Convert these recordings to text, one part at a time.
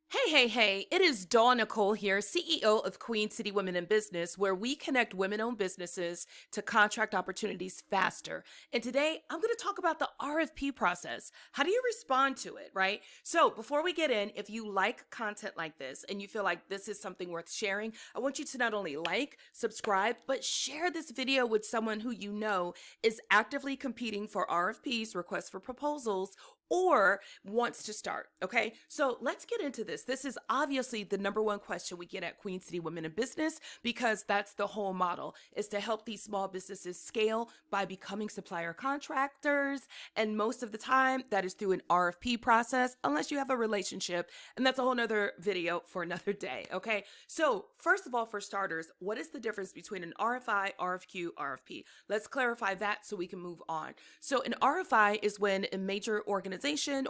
Hey, it is Dawn-Nicole here, CEO of Queen City Women in Business, where we connect women-owned businesses to contract opportunities faster. And today, I'm going to talk about the RFP process. How do you respond to it, right? So before we get in, if you like content like this and you feel like this is something worth sharing, I want you to not only like, subscribe, but share this video with someone who you know is actively competing for RFPs, requests for proposals, or wants to start. Okay, so let's get into this. This is obviously the number one question we get at Queen City Women in Business because that's the whole model, is to help these small businesses scale by becoming supplier contractors. And most of the time that is through an RFP process, unless you have a relationship. And that's a whole nother video for another day. Okay, so first of all, for starters, what is the difference between an RFI, RFQ, RFP? Let's clarify that so we can move on. So an RFI is when a major organization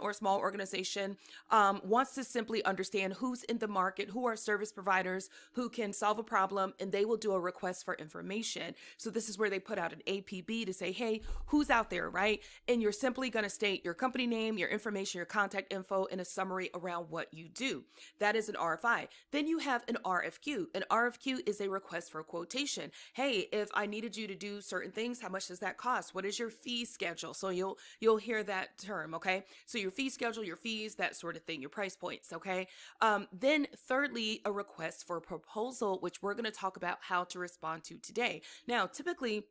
or small organization wants to simply understand who's in the market, who are service providers, who can solve a problem, and they will do a request for information. So this is where they put out an APB to say, hey, who's out there, right? And you're simply going to state your company name, your information, your contact info, and a summary around what you do. That is an RFI. Then you have an RFQ. An RFQ is a request for a quotation. Hey, if I needed you to do certain things, how much does that cost? What is your fee schedule? So you'll hear that term, okay? So your fee schedule, your fees, that sort of thing, your price points, okay? Then thirdly, a request for a proposal, which we're going to talk about how to respond to today. Now, typically,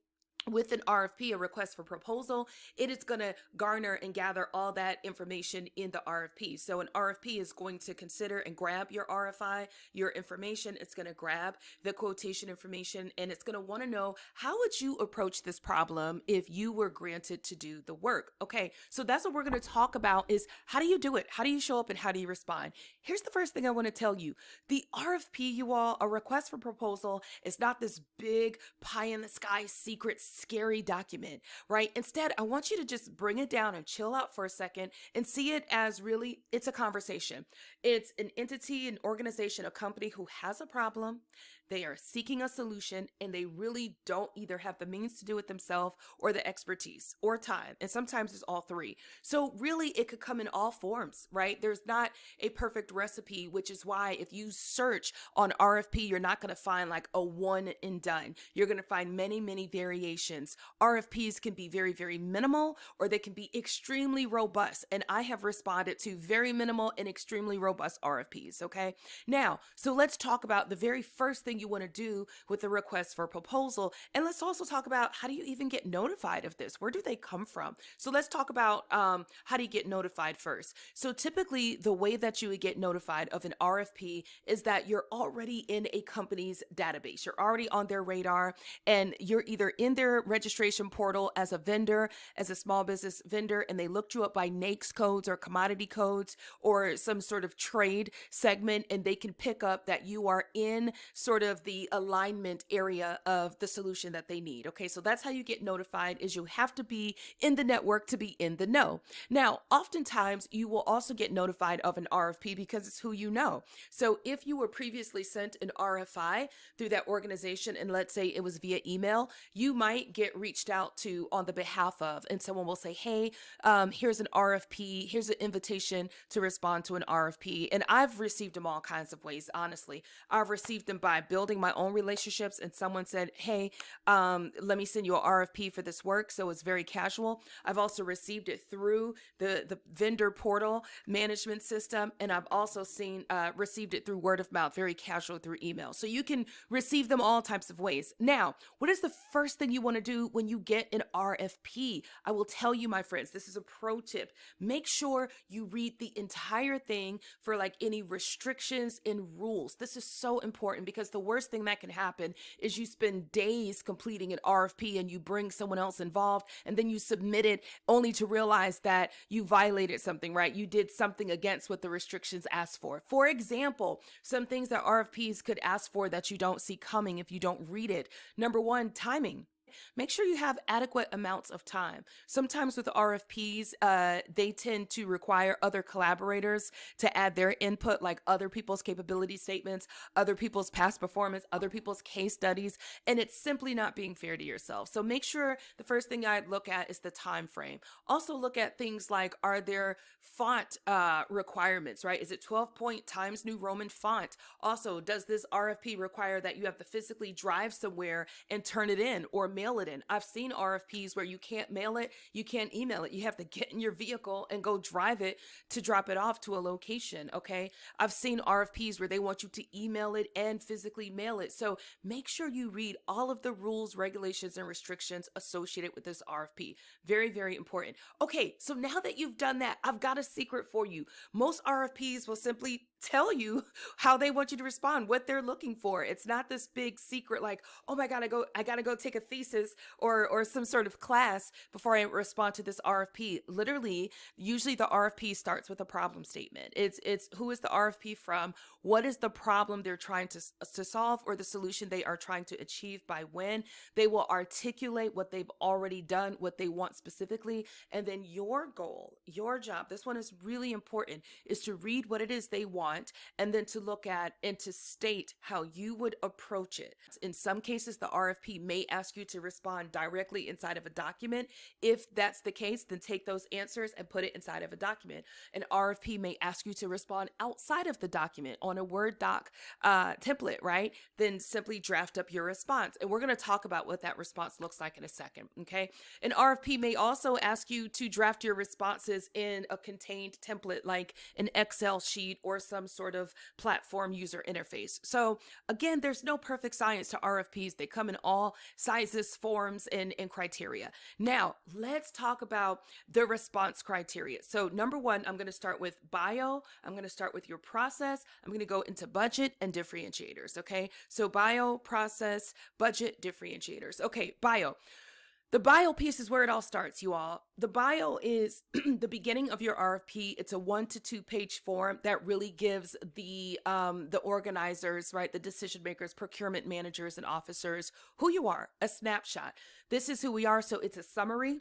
with an RFP, a request for proposal, it is going to garner and gather all that information in the RFP. So an RFP is going to consider and grab your RFI, your information. It's going to grab the quotation information, and it's going to want to know, how would you approach this problem if you were granted to do the work? Okay, so that's what we're going to talk about, is how do you do it? How do you show up and how do you respond? Here's the first thing I want to tell you. The RFP, you all, a request for proposal, is not this big pie in the sky secret scary document, right? Instead, I want you to just bring it down and chill out for a second and see it as really, it's a conversation. It's an entity, an organization, a company who has a problem. They are seeking a solution, and they really don't either have the means to do it themselves or the expertise or time. And sometimes it's all three. So really it could come in all forms, right? There's not a perfect recipe, which is why if you search on RFP, you're not going to find like a one and done. You're going to find many variations. RFPs can be very minimal, or they can be extremely robust. And I have responded to very minimal and extremely robust RFPs. Okay. Now, so let's talk about the very first thing you want to do with the request for a proposal. And let's also talk about, how do you even get notified of this? Where do they come from? So let's talk about how do you get notified first. So typically the way that you would get notified of an RFP is that you're already in a company's database. You're already on their radar, and you're either in their registration portal as a vendor, as a small business vendor, and they looked you up by NAICS codes or commodity codes or some sort of trade segment, and they can pick up that you are in sort of the alignment area of the solution that they need. Okay, so that's how you get notified, is you have to be in the network to be in the know. Now, oftentimes you will also get notified of an RFP because it's who you know. So if you were previously sent an RFI through that organization, and let's say it was via email, you might get reached out to on the behalf of, and someone will say, hey, here's an RFP, here's an invitation to respond to an RFP. And I've received them all kinds of ways, honestly. I've received them by building my own relationships, and someone said, hey, let me send you an RFP for this work. So it's very casual. I've also received it through the vendor portal management system, and I've also received it through word of mouth, very casual, through email. So you can receive them all types of ways. Now, what is the first thing you want to do when you get an RFP? I will tell you, my friends, this is a pro tip. Make sure you read the entire thing for like any restrictions and rules. This is so important, because the worst thing that can happen is you spend days completing an RFP and you bring someone else involved, and then you submit it only to realize that you violated something, right? You did something against what the restrictions asked for. For example, some things that RFPs could ask for that you don't see coming if you don't read it. Number one, timing. Make sure you have adequate amounts of time. Sometimes with RFPs, they tend to require other collaborators to add their input, like other people's capability statements, other people's past performance, other people's case studies, and it's simply not being fair to yourself. So make sure the first thing I'd look at is the time frame. Also look at things like, are there font requirements, right? Is it 12-point Times New Roman font? Also, does this RFP require that you have to physically drive somewhere and turn it in or mail it in? I've seen RFPs where you can't mail it, you can't email it. You have to get in your vehicle and go drive it to drop it off to a location, okay? I've seen RFPs where they want you to email it and physically mail it. So make sure you read all of the rules, regulations, and restrictions associated with this RFP. Very, very important. Okay, so now that you've done that, I've got a secret for you. Most RFPs will simply tell you how they want you to respond, what they're looking for. It's not this big secret like, oh my God, I gotta go take a thesis or some sort of class before I respond to this RFP. Literally, usually the RFP starts with a problem statement. It's who is the RFP from? What is the problem they're trying to solve, or the solution they are trying to achieve by when? They will articulate what they've already done, what they want specifically, and then your goal, your job, this one is really important, is to read what it is they want and then to look at and to state how you would approach it. In some cases, the RFP may ask you to respond directly inside of a document. If that's the case, then take those answers and put it inside of a document. An RFP may ask you to respond outside of the document on a Word doc template, right? Then simply draft up your response. And we're going to talk about what that response looks like in a second, okay? An RFP may also ask you to draft your responses in a contained template like an Excel sheet or some sort of platform user interface. So again, there's no perfect science to RFPs. They come in all sizes, forms, and criteria. Now, let's talk about the response criteria. So number one, I'm going to start with bio. I'm going to start with your process. I'm going to go into budget and differentiators. Okay. So bio, process, budget, differentiators. Okay. Bio. The bio piece is where it all starts, you all. The bio is the beginning of your RFP. It's a 1 to 2 page form that really gives the organizers, right, the decision makers, procurement managers, and officers who you are, a snapshot. This is who we are. So it's a summary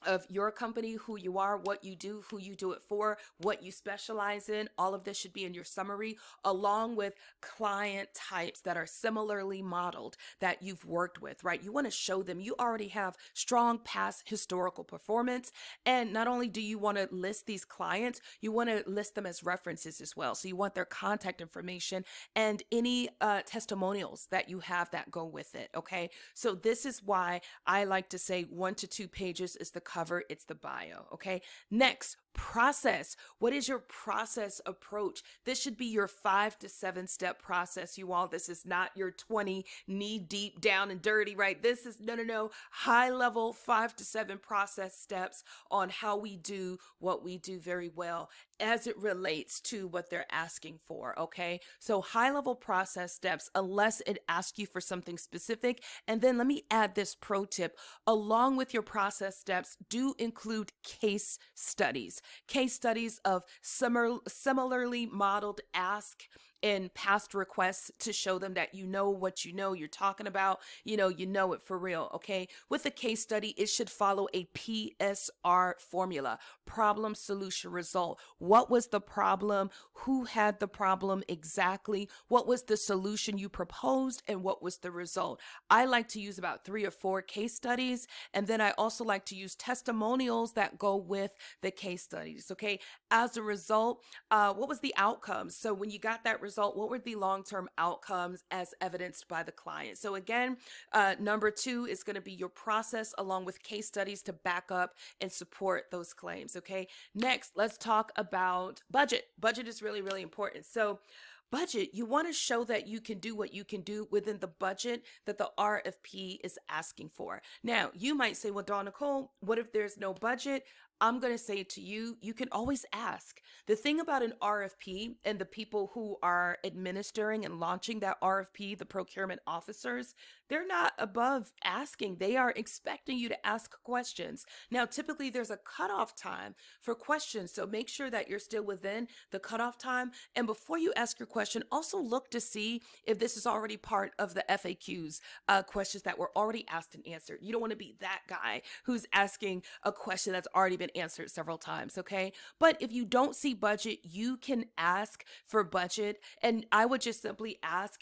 of your company, who you are, what you do, who you do it for, what you specialize in. All of this should be in your summary, along with client types that are similarly modeled that you've worked with, right? You want to show them you already have strong past historical performance. And not only do you want to list these clients, you want to list them as references as well. So you want their contact information and any testimonials that you have that go with it, okay? So this is why I like to say 1 to 2 pages is the cover, it's the bio, okay? Next, process. What is your process approach? This should be your 5 to 7 step process, you all. This is not your 20 knee deep down and dirty, right? This is no, high level 5 to 7 process steps on how we do what we do very well as it relates to what they're asking for, okay? So high level process steps, unless it asks you for something specific. And then let me add this pro tip. Along with your process steps, do include case studies. Case studies of similarly modeled ask and past requests to show them that you know what you know you're talking about, you know it for real, okay? With a case study, it should follow a PSR formula, problem, solution, result. What was the problem? Who had the problem exactly? What was the solution you proposed? And what was the result? I like to use about 3 or 4 case studies. And then I also like to use testimonials that go with the case studies, okay? As a result, what was the outcome? So when you got that result, what were the long-term outcomes as evidenced by the client? So again, number 2 is going to be your process along with case studies to back up and support those claims, okay? Next, let's talk about budget. Budget is really, really important. So budget, you want to show that you can do what you can do within the budget that the RFP is asking for. Now, you might say, well, Dawn-Nicole, what if there's no budget? I'm going to say to you, you can always ask. The thing about an RFP and the people who are administering and launching that RFP, the procurement officers, they're not above asking. They are expecting you to ask questions. Now, typically there's a cutoff time for questions. So make sure that you're still within the cutoff time. And before you ask your question, also look to see if this is already part of the FAQs, questions that were already asked and answered. You don't want to be that guy who's asking a question that's already been answered several times, okay? But if you don't see budget, you can ask for budget. And I would just simply ask,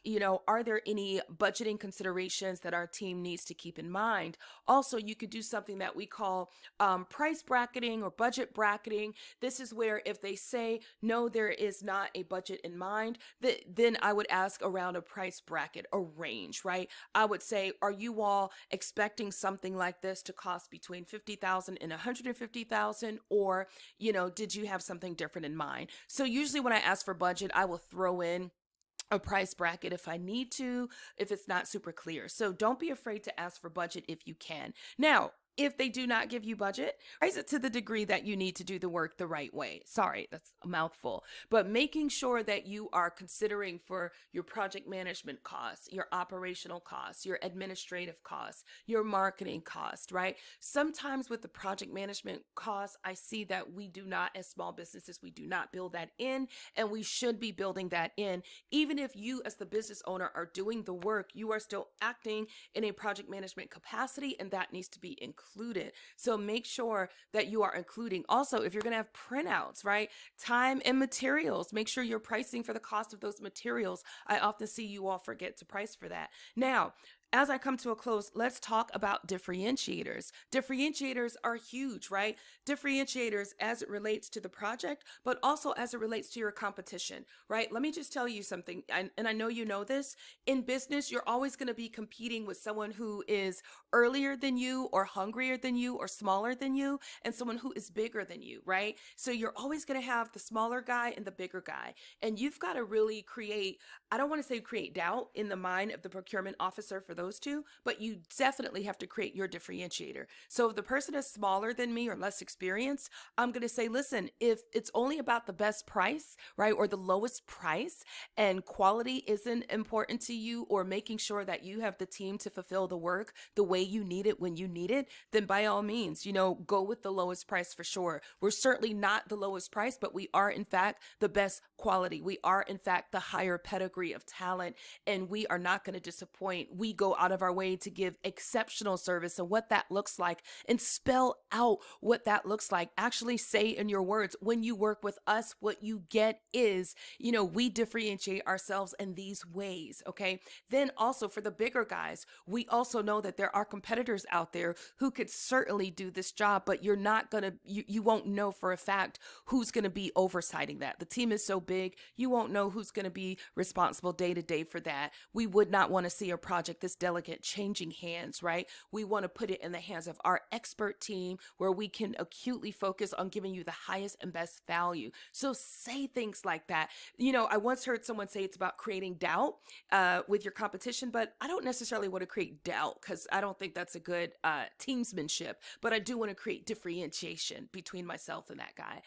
are there any budgeting considerations that our team needs to keep in mind? Also, you could do something that we call price bracketing or budget bracketing. This is where if they say, no, there is not a budget in mind, then I would ask around a price bracket, a range, right? I would say, are you all expecting something like this to cost between $50,000 and $150,000? Or, did you have something different in mind? So usually when I ask for budget, I will throw in a price bracket if I need to, if it's not super clear. So don't be afraid to ask for budget if you can. Now, if they do not give you budget, raise it to the degree that you need to do the work the right way. Sorry, that's a mouthful. But making sure that you are considering for your project management costs, your operational costs, your administrative costs, your marketing costs, right? Sometimes with the project management costs, I see that we do not, as small businesses, we do not build that in, and we should be building that in. Even if you as the business owner are doing the work, you are still acting in a project management capacity, and that needs to be included. So make sure that you are including. Also, if you're going to have printouts, right? Time and materials, make sure you're pricing for the cost of those materials. I often see you all forget to price for that. Now, as I come to a close, let's talk about differentiators. Differentiators are huge, right? Differentiators as it relates to the project, but also as it relates to your competition, right? Let me just tell you something, and I know you know this. In business, you're always going to be competing with someone who is earlier than you or hungrier than you or smaller than you, and someone who is bigger than you, right? So you're always going to have the smaller guy and the bigger guy. And you've got to really create, I don't want to say create doubt in the mind of the procurement officer for those two, but you definitely have to create your differentiator. So if the person is smaller than me or less experienced, I'm going to say, listen, if it's only about the best price, right, or the lowest price, and quality isn't important to you, or making sure that you have the team to fulfill the work the way you need it when you need it, then by all means, go with the lowest price for sure. We're certainly not the lowest price, but we are in fact the best quality. We are in fact the higher pedigree of talent, and we are not going to disappoint. We go out of our way to give exceptional service, and what that looks like, and spell out what that looks like. Actually say in your words, when you work with us, what you get is, we differentiate ourselves in these ways. Okay. Then also for the bigger guys, we also know that there are competitors out there who could certainly do this job, but you're not going to, you won't know for a fact who's going to be oversighting that. The team is so big, you won't know who's going to be responsible day to day for that. We would not want to see a project this delicate changing hands, right? We want to put it in the hands of our expert team where we can acutely focus on giving you the highest and best value. So say things like that. I once heard someone say it's about creating doubt with your competition, but I don't necessarily want to create doubt because I don't think that's a good teamsmanship, but I do want to create differentiation between myself and that guy.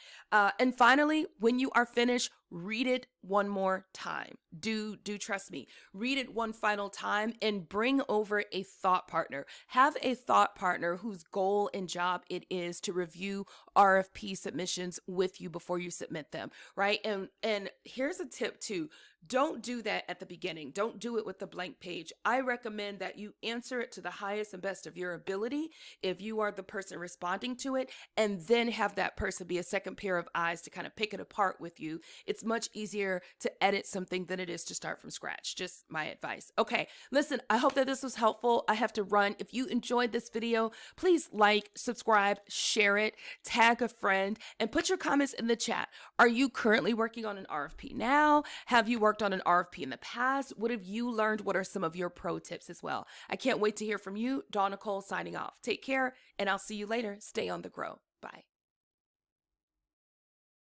And finally, when you are finished, read it one more time. Do trust me. Read it one final time and bring over a thought partner. Have a thought partner whose goal and job it is to review RFP submissions with you before you submit them, right? And here's a tip too. Don't do that at the beginning. Don't do it with the blank page. I recommend that you answer it to the highest and best of your ability if you are the person responding to it, and then have that person be a second pair of eyes to kind of pick it apart with you. It's much easier to edit something than it is to start from scratch. Just my advice. Okay, listen, I hope that this was helpful. I have to run. If you enjoyed this video, please like, subscribe, share it, tag a friend, and put your comments in the chat. Are you currently working on an RFP now? Have you worked on an RFP in the past? What have you learned? What are some of your pro tips as well? I can't wait to hear from you. Dawn-Nicole signing off. Take care, and I'll see you later. Stay on the grow. Bye.